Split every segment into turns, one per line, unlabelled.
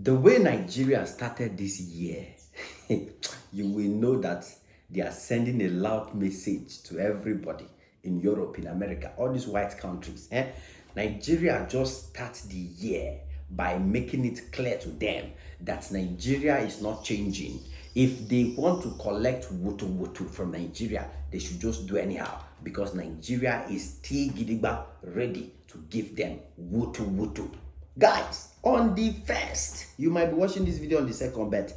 The way Nigeria started this year, you will know that they are sending a loud message to everybody in Europe, in America, all these white countries. Nigeria just starts the year by making it clear to them that Nigeria is not changing. If they want to collect WOTOWOTO from Nigeria, they should just do anyhow, because Nigeria is still gidigba ready to give them WOTOWOTO. Guys, on the 1st, you might be watching this video on the 2nd, but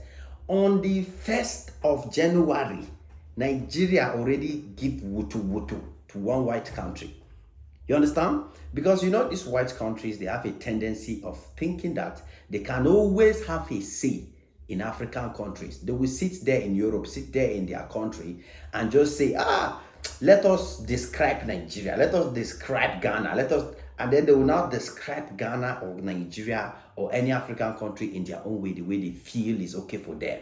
on the 1st of January, Nigeria already give WOTOWOTO to one white country. You understand? Because you know, these white countries, they have a tendency of thinking that they can always have a say in African countries. They will sit there in Europe, sit there in their country and just say, let us describe Nigeria, let us describe Ghana, and then they will now describe Ghana or Nigeria or any African country in their own way, the way they feel is okay for them.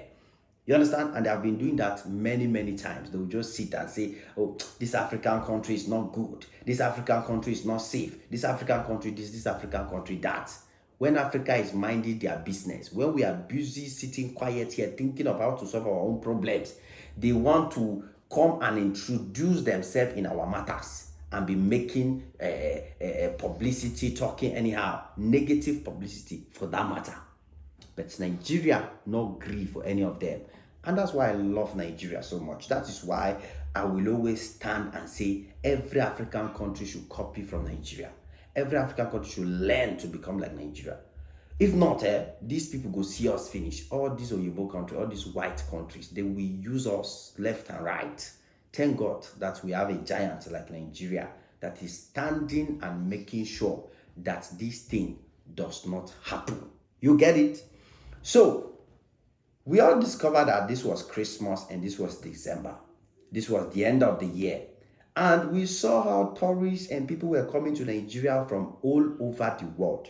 You understand? And they have been doing that many, many times. They will just sit and say, oh, this African country is not good. This African country is not safe. This African country, this African country, that. When Africa is minding their business, when we are busy sitting quiet here, thinking of how to solve our own problems, they want to come and introduce themselves in our matters and be making publicity, talking anyhow, negative publicity for that matter. But Nigeria not agree for any of them. And that's why I love Nigeria so much. That is why I will always stand and say every African country should copy from Nigeria. Every African country should learn to become like Nigeria. If not, these people go see us finish. All these Oyibo countries, all these white countries, they will use us left and right. Thank God that we have a giant like Nigeria that is standing and making sure that this thing does not happen. You get it? So, we all discovered that this was Christmas and this was December. This was the end of the year. And we saw how tourists and people were coming to Nigeria from all over the world.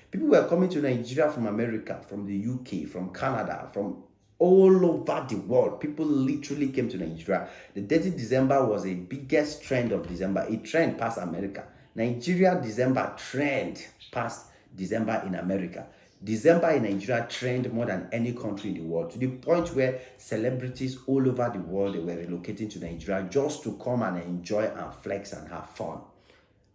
People were coming to Nigeria from America, from the UK, from Canada, from all over the world. People literally came to Nigeria. The 30th December was the biggest trend of December. It trend past America. Nigeria December trend past December in America. December in Nigeria trend more than any country in the world, to the point where celebrities all over the world, they were relocating to Nigeria just to come and enjoy and flex and have fun.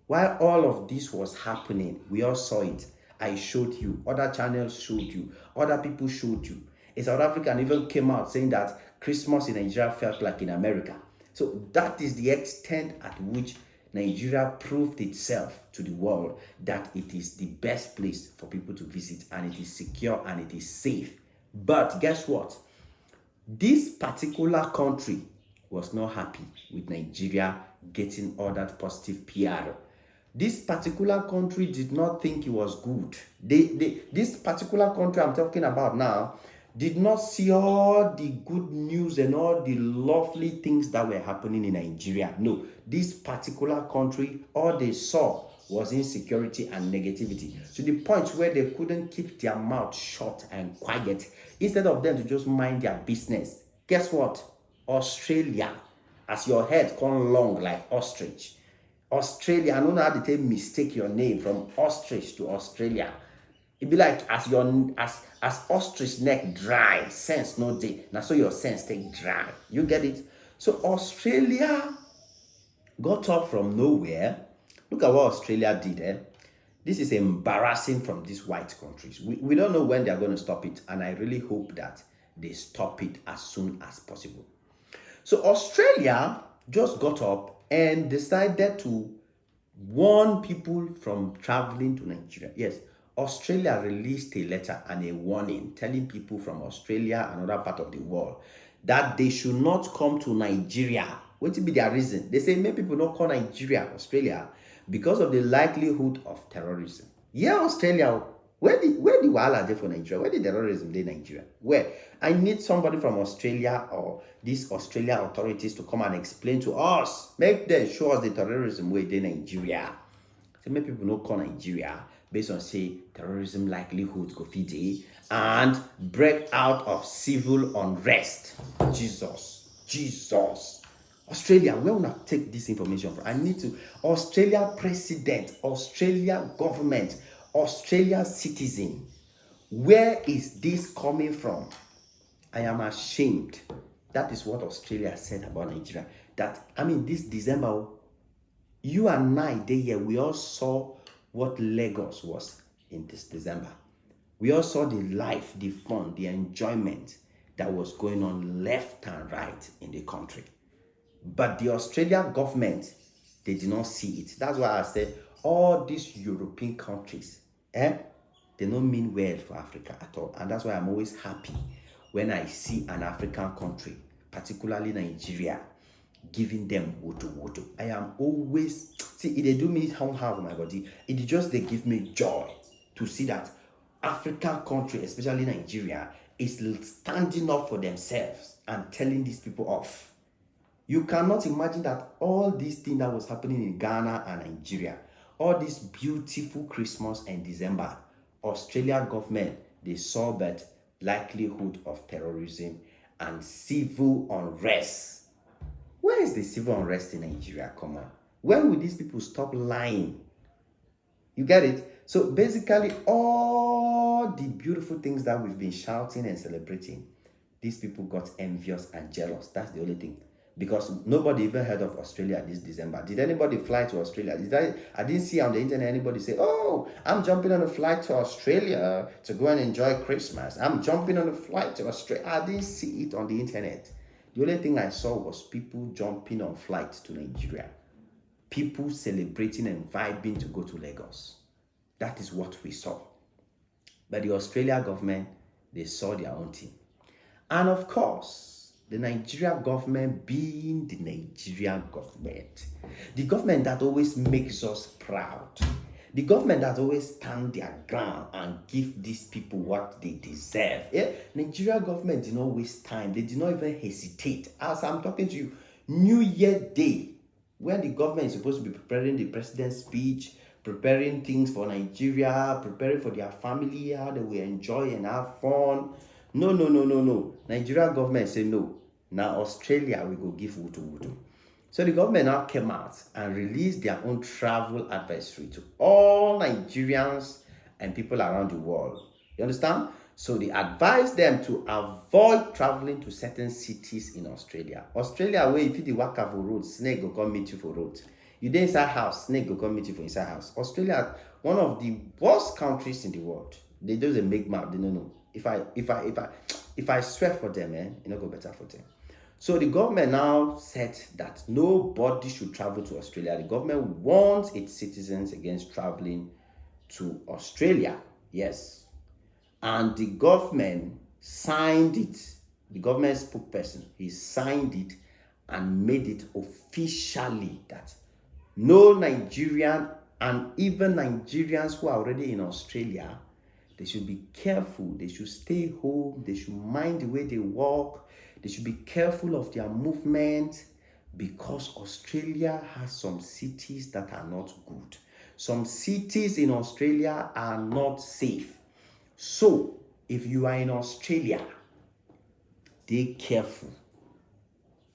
While all of this was happening, we all saw it. I showed you, other channels showed you, other people showed you. A South African even came out saying that Christmas in Nigeria felt like in America. So that is the extent at which Nigeria proved itself to the world that it is the best place for people to visit, and it is secure and it is safe. But guess what? This particular country was not happy with Nigeria getting all that positive PR. This particular country did not think it was good. This particular country I'm talking about now did not see all the good news and all the lovely things that were happening in Nigeria. No, this particular country, all they saw was insecurity and negativity, to the point where they couldn't keep their mouth shut and quiet. Instead of them to just mind their business, guess what? Australia, as your head come long like ostrich. Australia, I don't know how they mistake your name from ostrich to Australia. It'd be like as ostrich neck dry, sense no day. Now so your sense take dry. You get it? So Australia got up from nowhere. Look at what Australia did. This is embarrassing from these white countries. We don't know when they're going to stop it. And I really hope that they stop it as soon as possible. So Australia just got up and decided to warn people from traveling to Nigeria. Yes. Australia released a letter and a warning telling people from Australia and other part of the world that they should not come to Nigeria. What will be their reason? They say many people don't call Nigeria Australia because of the likelihood of terrorism. Yeah, Australia, where the wahala there for Nigeria? Where the terrorism there Nigeria? Where? I need somebody from Australia or these Australian authorities to come and explain to us. Make them show us the terrorism where they Nigeria. So many people don't call Nigeria based on say terrorism likelihood go fit and break out of civil unrest. Jesus. Australia, where will I take this information from? I need to. Australia president, Australia government, Australia citizen Where is this coming from? I am ashamed. That is what Australia said about Nigeria. This December, you and I, we all saw what Lagos was in this December. We all saw the life, the fun, the enjoyment that was going on left and right in the country. But the Australian government, they did not see it. That's why I said all these European countries, they don't mean well for Africa at all. And that's why I'm always happy when I see an African country, particularly Nigeria, giving them WOTOWOTO. I am always, see, they do me somehow for my body. It just, they give me joy to see that African country, especially Nigeria, is standing up for themselves and telling these people off. You cannot imagine that all these things that was happening in Ghana and Nigeria, all this beautiful Christmas and December, Australian government, they saw that likelihood of terrorism and civil unrest. Where is the civil unrest in Nigeria? Come on. When will these people stop lying? You get it? So basically, all the beautiful things that we've been shouting and celebrating, these people got envious and jealous. That's the only thing. Because nobody even heard of Australia this December. Did anybody fly to Australia? I didn't see on the internet anybody say, oh, I'm jumping on a flight to Australia to go and enjoy Christmas. I'm jumping on a flight to Australia. I didn't see it on the internet. The only thing I saw was people jumping on flights to Nigeria. People celebrating and vibing to go to Lagos. That is what we saw. But the Australian government, they saw their own thing. And of course, the Nigerian government being the Nigerian government, the government that always makes us proud, the government that always stand their ground and give these people what they deserve. Nigerian government did not waste time. They did not even hesitate. As I'm talking to you, New Year Day, when the government is supposed to be preparing the president's speech, preparing things for Nigeria, preparing for their family, how they will enjoy and have fun. No. Nigerian government say no. Now Australia will go give WOTOWOTO. So the government now came out and released their own travel advisory to all Nigerians and people around the world. You understand? So they advised them to avoid traveling to certain cities in Australia. Australia, where if you walk for road, snake will come meet you for road. You dey inside house, snake will come meet you for inside house. Australia, one of the worst countries in the world. They just make mouth. They don't know. If I swear for them, it not go better for them. So the government now said that nobody should travel to Australia. The government warns its citizens against traveling to Australia. Yes. And the government signed it. The government spokesperson, he signed it and made it officially that no Nigerian and even Nigerians who are already in Australia, they should be careful. They should stay home. They should mind the way they walk. They should be careful of their movement because Australia has some cities that are not good. Some cities in Australia are not safe. So, if you are in Australia, be careful.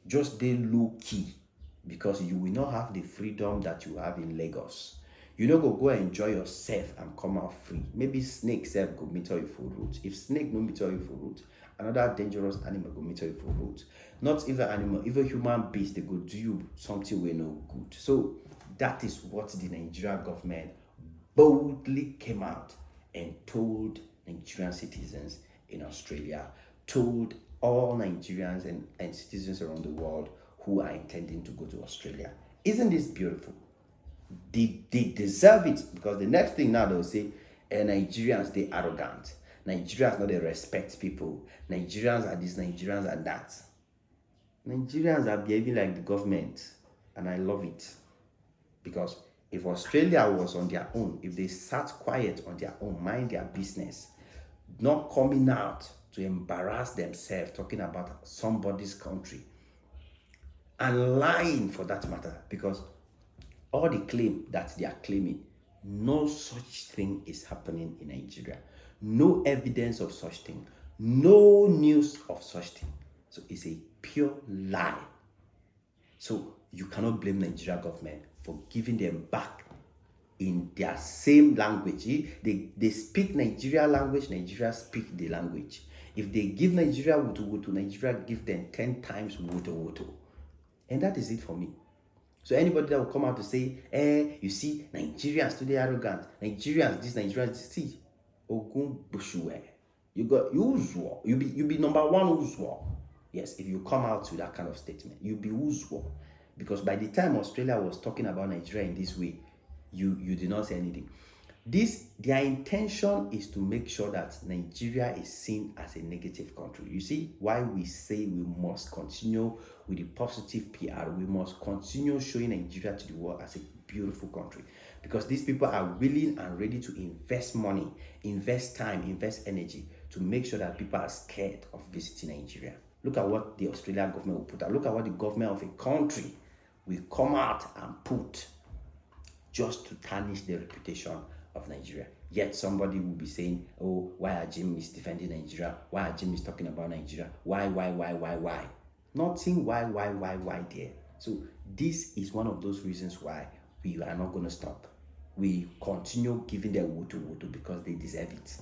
Just stay low-key because you will not have the freedom that you have in Lagos. You know, go enjoy yourself and come out free. Maybe snake self go meet you for root. If snake no meet you for root, another dangerous animal go meet you for root. Not even animal, even human beings, they go do you something we no good. So that is what the Nigerian government boldly came out and told Nigerian citizens in Australia, told all Nigerians and citizens around the world who are intending to go to Australia. Isn't this beautiful? They deserve it because the next thing now they'll say, Nigerians, they arrogant. Nigerians, not they respect people. Nigerians are this, Nigerians are that. Nigerians are behaving like the government, and I love it. Because if Australia was on their own, if they sat quiet on their own, mind their business, not coming out to embarrass themselves, talking about somebody's country, and lying for that matter, because all the claim that they are claiming, no such thing is happening in Nigeria. No evidence of such thing. No news of such thing. So it's a pure lie. So you cannot blame Nigeria government for giving them back in their same language. They speak Nigeria language, Nigeria speak the language. If they give Nigeria WOTOWOTO, Nigeria give them 10 times WOTOWOTO. And that is it for me. So anybody that will come out to say, you see, Nigerians today arrogant, Nigerians this, Nigerians this, see, Ogun Bushue. You be number one Uzwa. Yes, if you come out with that kind of statement, you be Uzwa. Because by the time Australia was talking about Nigeria in this way, you did not say anything. Their intention is to make sure that Nigeria is seen as a negative country. You see why we say we must continue with the positive PR. We must continue showing Nigeria to the world as a beautiful country, because these people are willing and ready to invest money, invest time, invest energy to make sure that people are scared of visiting Nigeria. Look at what the Australian government will put out. Look at what the government of a country will come out and put just to tarnish the reputation of Nigeria. Yet somebody will be saying, oh, why are Jim is defending Nigeria? Why are Jim is talking about Nigeria? Why? Nothing why there. So this is one of those reasons why we are not going to stop. We continue giving them WOTOWOTO because they deserve it.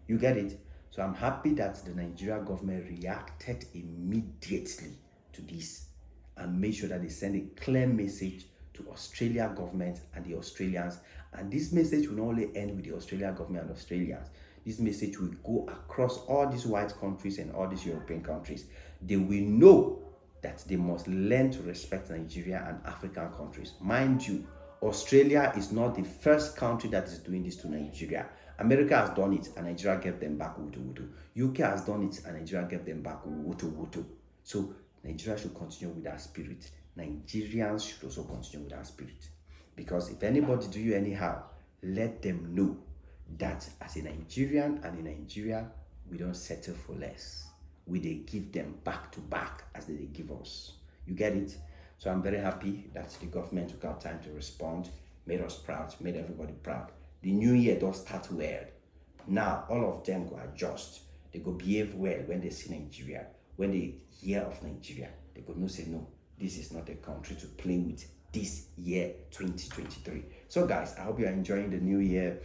You get it? So I'm happy that the Nigerian government reacted immediately to this and made sure that they send a clear message to Australia government and the Australians. And this message will not only end with the Australian government and Australians. This message will go across all these white countries and all these European countries. They will know that they must learn to respect Nigeria and African countries. Mind you, Australia is not the first country that is doing this to Nigeria. America has done it and Nigeria gave them back WOTOWOTO. UK has done it and Nigeria gave them back WOTOWOTO. So Nigeria should continue with that spirit. Nigerians should also continue with that spirit. Because if anybody do you anyhow, let them know that as a Nigerian and in Nigeria, we don't settle for less. We they give them back to back as they give us. You get it? So I'm very happy that the government took out time to respond, made us proud, made everybody proud. The new year does start well. Now all of them go adjust. They go behave well when they see Nigeria. When they hear of Nigeria, they go no say no. This is not a country to play with this year 2023. So guys, I hope you're enjoying the new year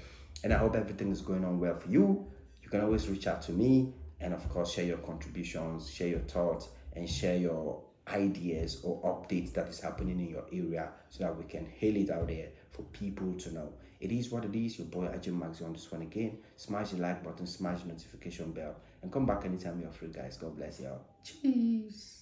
and I hope everything is going on well for you. You can always reach out to me and of course share your contributions, share your thoughts and share your ideas or updates that is happening in your area so that we can hail it out there for people to know. It is what it is. Your boy Ajim Maxi on this one again. Smash the like button, smash the notification bell and come back anytime you're free, guys. God bless y'all. Cheers.